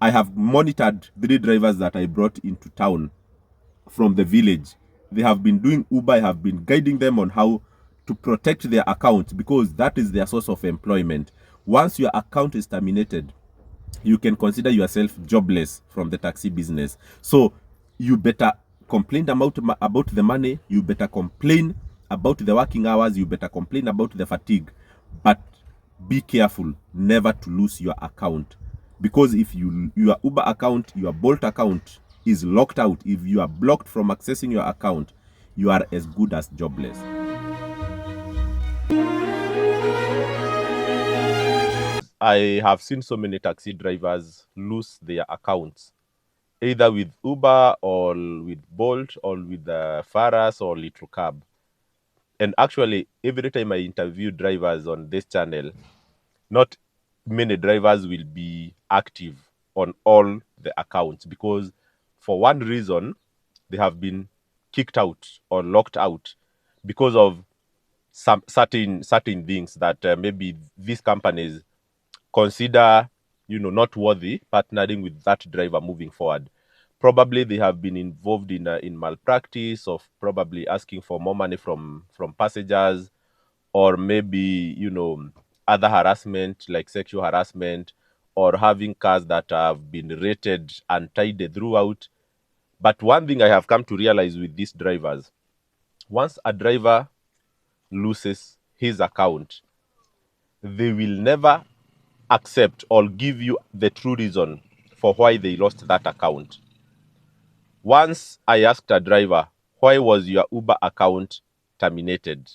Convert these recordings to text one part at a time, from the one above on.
I have monitored 3 drivers that I brought into town from the village. They have been doing Uber. I have been guiding them on how to protect their account, because that is their source of employment. Once your account is terminated, you can consider yourself jobless from the taxi business. So you better complain about the money. You better complain about the working hours. You better complain about the fatigue. But be careful never to lose your account, because if your Uber account, your Bolt account is locked out, if you are blocked from accessing your account, you are as good as jobless. I have seen so many taxi drivers lose their accounts, either with Uber or with Bolt or with Faras or Little Cab. And actually, every time I interview drivers on this channel, not many drivers will be active on all the accounts, because for one reason, they have been kicked out or locked out because of some certain things that maybe these companies consider, not worthy partnering with that driver moving forward. Probably they have been involved in malpractice, of probably asking for more money from passengers, or maybe other harassment like sexual harassment, or having cars that have been rated untidy throughout. But one thing I have come to realize with these drivers, once a driver loses his account, they will never accept or give you the true reason for why they lost that account. Once I asked a driver, why was your Uber account terminated?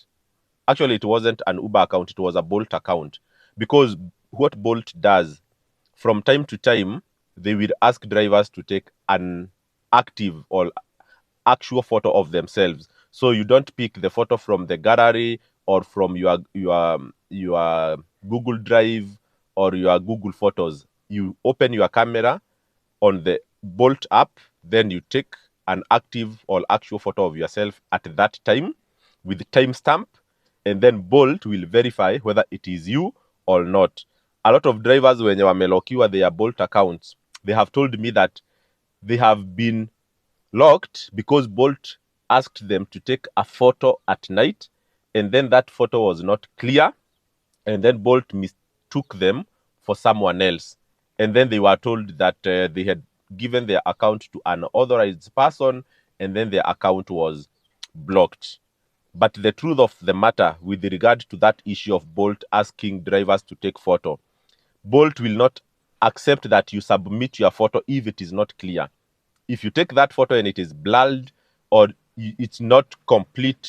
Actually, it wasn't an Uber account, it was a Bolt account. Because what Bolt does, from time to time, they will ask drivers to take an active or actual photo of themselves. So you don't pick the photo from the gallery or from your Google Drive or your Google Photos. You open your camera on the Bolt app, then you take an active or actual photo of yourself at that time with timestamp, and then Bolt will verify whether it is you or not. A lot of drivers, when they wamelokiwa their Bolt accounts, they have told me that they have been locked because Bolt asked them to take a photo at night, and then that photo was not clear, and then Bolt mistook them for someone else. And then they were told that they had given their account to an authorized person, and then their account was blocked. But the truth of the matter with regard to that issue of Bolt asking drivers to take photo, Bolt will not accept that you submit your photo if it is not clear. If you take that photo and it is blurred, or it's not complete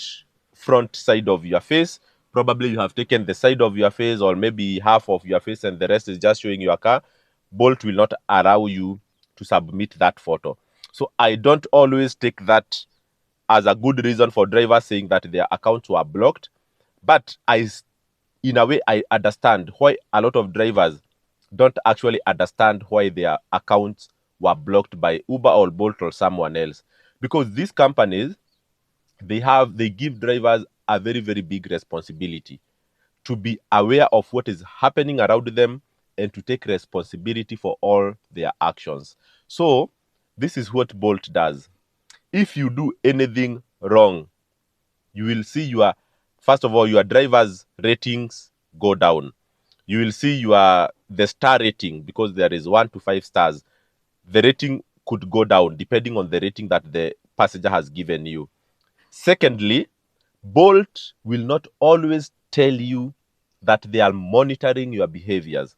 front side of your face, probably you have taken the side of your face or maybe half of your face and the rest is just showing your car, Bolt will not allow you to submit that photo. So I don't always take that as a good reason for drivers saying that their accounts were blocked. But in a way, I understand why a lot of drivers don't actually understand why their accounts were blocked by Uber or Bolt or someone else. Because these companies, they give drivers a very, very big responsibility to be aware of what is happening around them and to take responsibility for all their actions. So this is what Bolt does. If you do anything wrong, you will see first of all, your driver's ratings go down. You will see the star rating, because there is 1 to 5 stars. The rating could go down depending on the rating that the passenger has given you. Secondly, Bolt will not always tell you that they are monitoring your behaviors.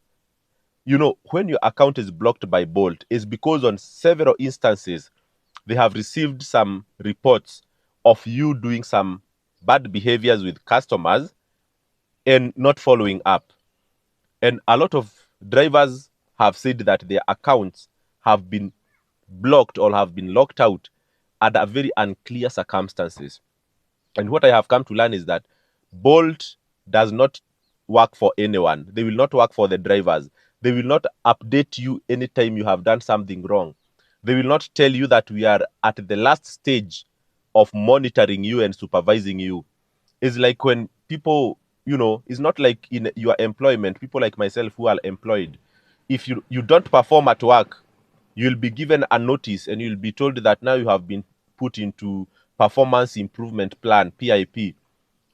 When your account is blocked by Bolt, it's because on several instances, they have received some reports of you doing some bad behaviors with customers and not following up. And a lot of drivers have said that their accounts have been blocked or have been locked out at a very unclear circumstances. And what I have come to learn is that Bolt does not work for anyone. They will not work for the drivers. They will not update you anytime you have done something wrong. They will not tell you that we are at the last stage of monitoring you and supervising you. It's like when people, it's not like in your employment, people like myself who are employed. If you don't perform at work, you'll be given a notice and you'll be told that now you have been put into performance improvement plan, PIP.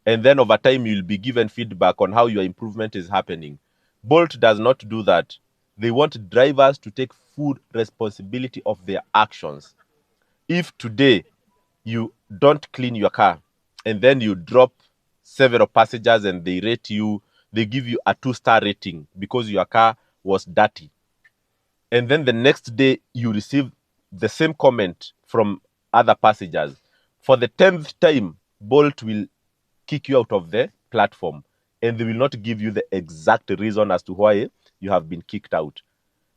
And then over time, you'll be given feedback on how your improvement is happening. Bolt does not do that. They want drivers to take full responsibility of their actions. If today you don't clean your car and then you drop several passengers and they rate you, they give you a 2-star rating because your car was dirty. And then the next day you receive the same comment from other passengers. For the 10th time, Bolt will kick you out of the platform and they will not give you the exact reason as to why you have been kicked out.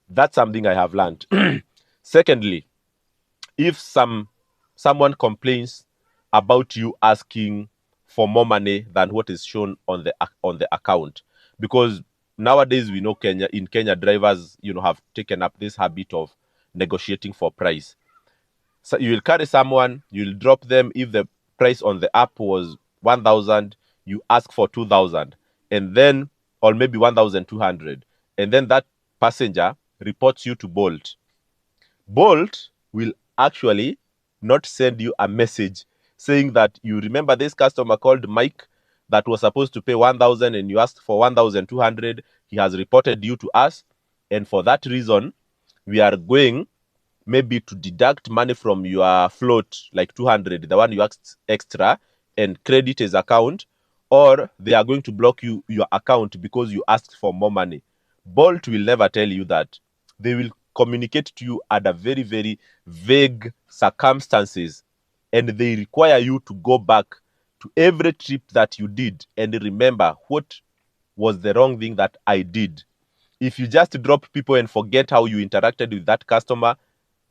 That's something I have learned. Secondly, if someone complains about you asking for more money than what is shown on the account, because nowadays we know in Kenya drivers have taken up this habit of negotiating for price. So you will carry someone, you'll drop them. If the price on the app was 1,000, you ask for 2,000, and then, or maybe 1,200, and then that passenger reports you to Bolt. Bolt will actually not send you a message saying that, you remember this customer called Mike that was supposed to pay 1,000 and you asked for 1,200. He has reported you to us, and for that reason, we are going maybe to deduct money from your float, like 200, the one you asked extra, and credit his account, or they are going to block your account because you asked for more money. Bolt will never tell you that. They will communicate to you under very, very vague circumstances, and they require you to go back to every trip that you did and remember what was the wrong thing that I did. If you just drop people and forget how you interacted with that customer,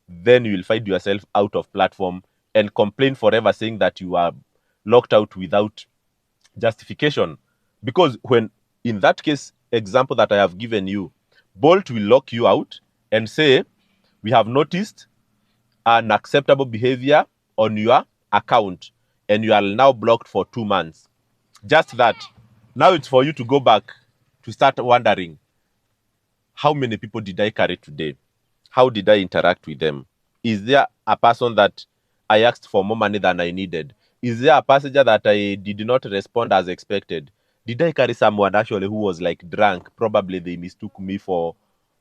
then you will find yourself out of platform and complain forever saying that you are locked out without justification. Because when, in that case example that I have given you, Bolt will lock you out and say, we have noticed unacceptable behavior on your account and you are now blocked for 2 months. Just that. Now it's for you to go back to start wondering, how many people did I carry today? How did I interact with them? Is there a person that I asked for more money than I needed? Is there a passenger that I did not respond as expected? Did I carry someone actually who was like drunk? Probably they mistook me for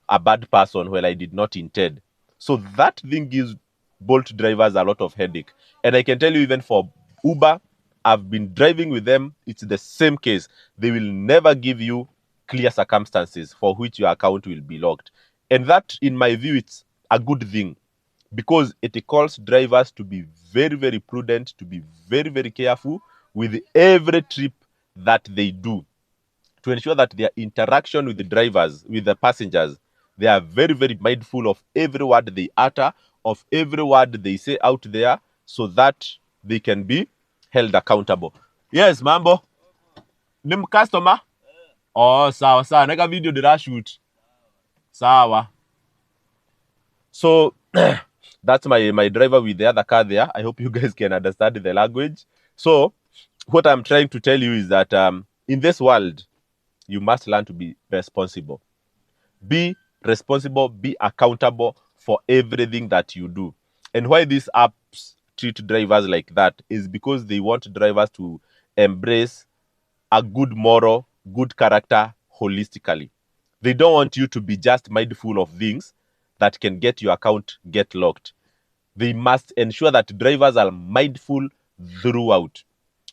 a bad person when I did not intend. So that thing gives Bolt drivers a lot of headache. And I can tell you, even for Uber, I've been driving with them. It's the same case. They will never give you clear circumstances for which your account will be locked. And that, in my view, it's a good thing because it calls drivers to be very, very prudent, to be very, very careful with every trip that they do, to ensure that their interaction with the drivers, with the passengers, they are very, very mindful of every word they utter, of every word they say out there, so that they can be held accountable. Yes, mambo. Nim customer? Oh, sawa sawa. Neka video did I shoot? Sawa. So that's my driver with the other car there. I hope you guys can understand the language. So what I'm trying to tell you is that in this world, you must learn to be responsible. Be responsible, be accountable for everything that you do. And why these apps treat drivers like that is because they want drivers to embrace a good moral, good character holistically. They don't want you to be just mindful of things that can get your account get locked. They must ensure that drivers are mindful throughout,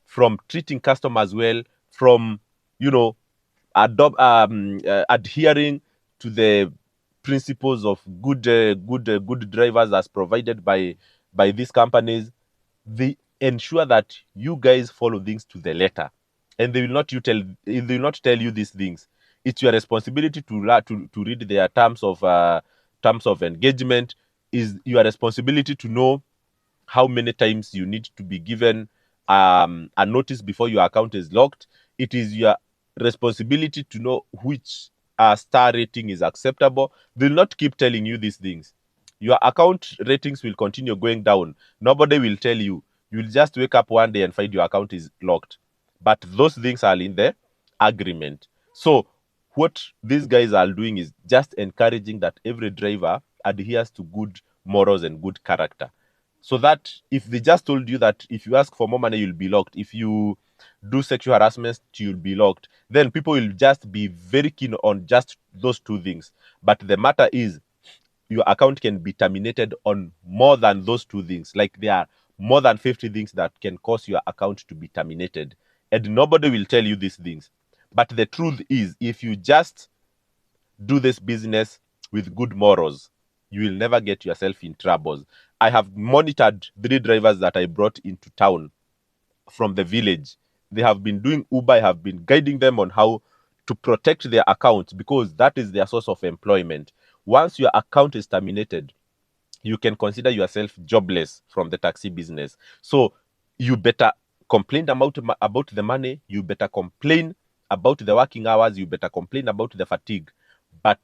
from treating customers well, from, adhering to the principles of good drivers as provided by these companies. They ensure that you guys follow things to the letter, and they will not tell you these things. It's your responsibility to read their terms of engagement. Is your responsibility to know how many times you need to be given a notice before your account is locked. It is your responsibility to know which star rating is acceptable. They'll not keep telling you these things. Your account ratings will continue going down. Nobody will tell you. You'll just wake up one day and find your account is locked. But those things are in the agreement. So what these guys are doing is just encouraging that every driver adheres to good morals and good character. So that if they just told you that if you ask for more money, you'll be locked. If you do sexual harassment, you'll be locked. Then people will just be very keen on just those two things. But the matter is, your account can be terminated on more than those two things. Like there are more than 50 things that can cause your account to be terminated. And nobody will tell you these things. But the truth is, if you just do this business with good morals, you will never get yourself in troubles. I have monitored 3 drivers that I brought into town from the village. They have been doing Uber. I have been guiding them on how to protect their accounts because that is their source of employment. Once your account is terminated, you can consider yourself jobless from the taxi business. So you better complain about the money. You better complain about the working hours. You better complain about the fatigue. But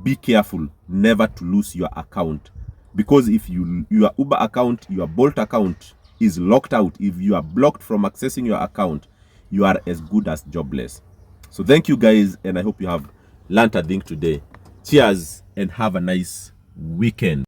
be careful never to lose your account, because if your Uber account, your Bolt account is locked out, if you are blocked from accessing your account, you are as good as jobless. So thank you guys, and I hope you have learned a thing today. Cheers and have a nice weekend.